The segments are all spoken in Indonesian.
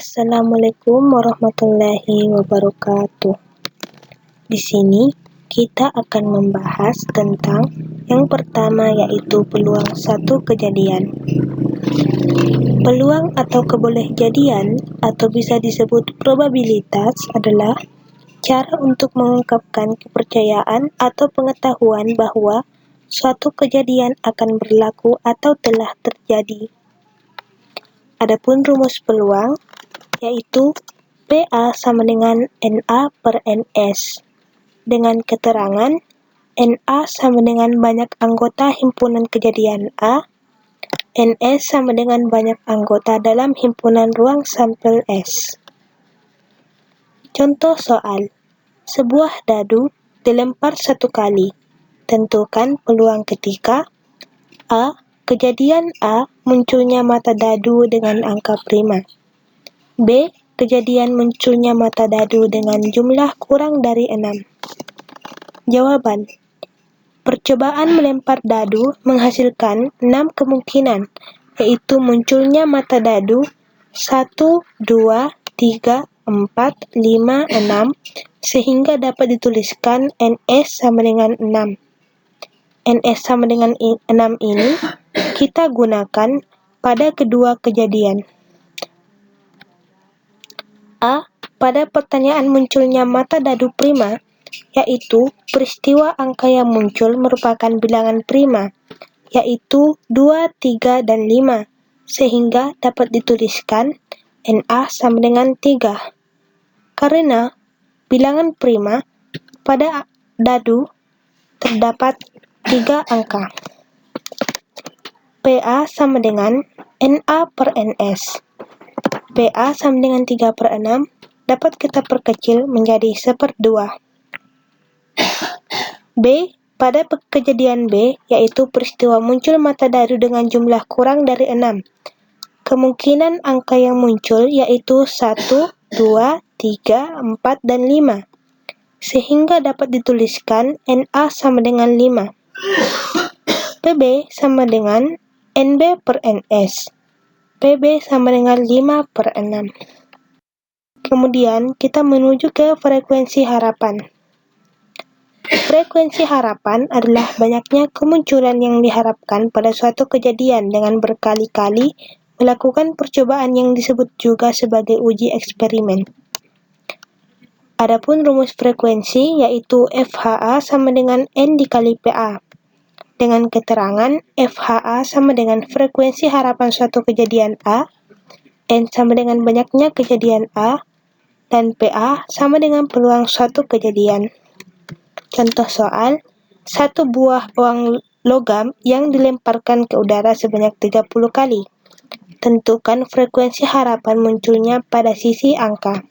Assalamualaikum warahmatullahi wabarakatuh. Di sini kita akan membahas tentang yang pertama, yaitu peluang satu kejadian. Peluang atau kebolehjadian atau bisa disebut probabilitas adalah cara untuk mengungkapkan kepercayaan atau pengetahuan bahwa suatu kejadian akan berlaku atau telah terjadi. Adapun rumus peluang yaitu PA sama dengan NA per NS, dengan keterangan NA sama dengan banyak anggota himpunan kejadian A, NS sama dengan banyak anggota dalam himpunan ruang sampel S. Contoh soal, sebuah dadu dilempar satu kali. Tentukan peluang ketika A. Kejadian A munculnya mata dadu dengan angka prima. B. Kejadian munculnya mata dadu dengan jumlah kurang dari 6. Jawaban. Percobaan melempar dadu menghasilkan 6 kemungkinan, yaitu munculnya mata dadu 1, 2, 3, 4, 5, 6, sehingga dapat dituliskan NS sama dengan 6. NS sama dengan 6 ini kita gunakan pada kedua kejadian. A. Pada pertanyaan munculnya mata dadu prima, yaitu peristiwa angka yang muncul merupakan bilangan prima, yaitu 2, 3, dan 5, sehingga dapat dituliskan NA sama dengan 3. Karena bilangan prima pada dadu terdapat 3 angka. PA sama dengan NA per NS. PA sama dengan 3 per 6 dapat kita perkecil menjadi 1/2. B. Pada kejadian B, yaitu peristiwa muncul mata dadu dengan jumlah kurang dari 6. Kemungkinan angka yang muncul yaitu 1, 2, 3, 4, dan 5, sehingga dapat dituliskan NA sama dengan 5. PB sama dengan NB per NS. PB sama dengan 5 per 6. Kemudian kita menuju ke frekuensi harapan. Frekuensi harapan adalah banyaknya kemunculan yang diharapkan pada suatu kejadian dengan berkali-kali melakukan percobaan yang disebut juga sebagai uji eksperimen. Adapun rumus frekuensi yaitu FHA sama dengan N dikali PA. Dengan keterangan FHA sama dengan frekuensi harapan suatu kejadian A, N sama dengan banyaknya kejadian A, dan PA sama dengan peluang suatu kejadian. Contoh soal, satu buah uang logam yang dilemparkan ke udara sebanyak 30 kali. Tentukan frekuensi harapan munculnya pada sisi angka.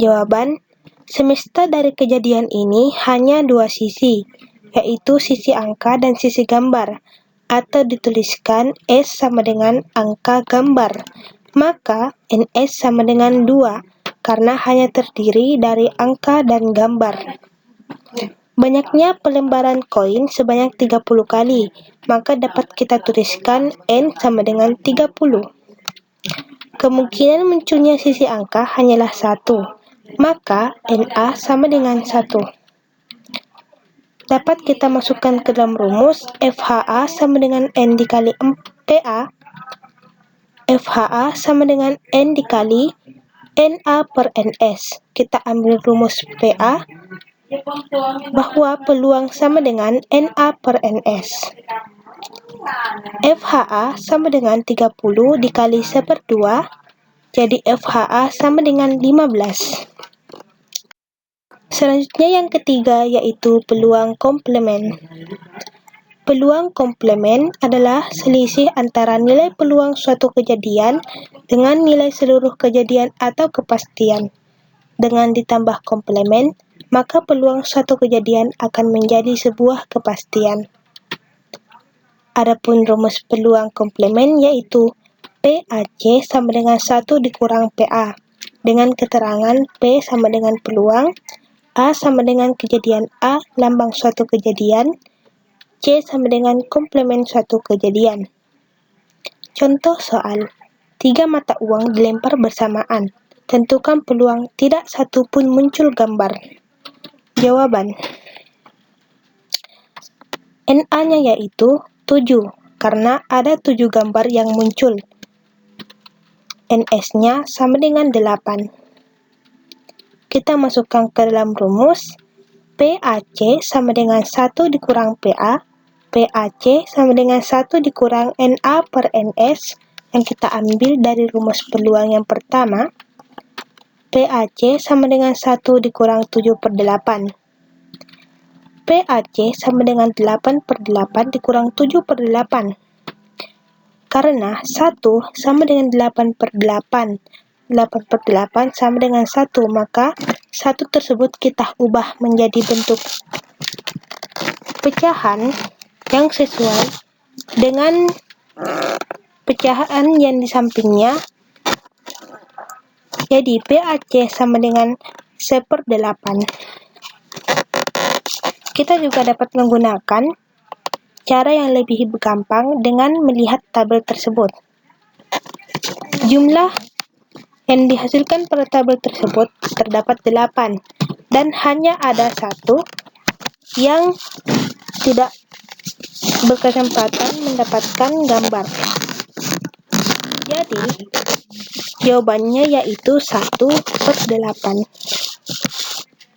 Jawaban, semesta dari kejadian ini hanya 2 sisi, yaitu sisi angka dan sisi gambar, atau dituliskan S sama dengan angka gambar. Maka NS sama dengan 2, karena hanya terdiri dari angka dan gambar. Banyaknya pelembaran koin sebanyak 30 kali, maka dapat kita tuliskan N sama dengan 30. Kemungkinan munculnya sisi angka hanyalah 1, maka NA sama dengan 1. Dapat kita masukkan ke dalam rumus FHA sama dengan N dikali PA. FHA sama dengan N dikali NA per NS. Kita ambil rumus PA bahwa peluang sama dengan NA per NS. FHA sama dengan 30 dikali 1/2, jadi FHA sama dengan 15. Selanjutnya yang ketiga yaitu peluang komplemen. Peluang komplemen adalah selisih antara nilai peluang suatu kejadian dengan nilai seluruh kejadian atau kepastian. Dengan ditambah komplemen, maka peluang suatu kejadian akan menjadi sebuah kepastian. Adapun rumus peluang komplemen yaitu PAC sama dengan 1 dikurang PA, dengan keterangan P sama dengan peluang, A sama dengan kejadian A lambang suatu kejadian, C sama dengan komplemen suatu kejadian. Contoh soal, 3 mata uang dilempar bersamaan. Tentukan peluang tidak satu pun muncul gambar. Jawaban. NA-nya yaitu 7, karena ada 7 gambar yang muncul. NS-nya sama dengan 8. Kita masukkan ke dalam rumus. PAC sama dengan 1 dikurang PA. PAC sama dengan 1 dikurang NA per NS, yang kita ambil dari rumus peluang yang pertama. PAC sama dengan 1 dikurang 7 per 8. PAC sama dengan 8 per 8 dikurang 7 per 8. Karena 1 sama dengan 8 per 8. 8 per 8 sama dengan 1, maka 1 tersebut kita ubah menjadi bentuk pecahan yang sesuai dengan pecahan yang di sampingnya. Jadi PAC sama dengan 1/8. Kita juga dapat menggunakan cara yang lebih gampang dengan melihat tabel tersebut. Jumlah yang dihasilkan pada tabel tersebut terdapat 8, dan hanya ada 1 yang tidak berkesempatan mendapatkan gambar. Jadi, jawabannya yaitu 1/8.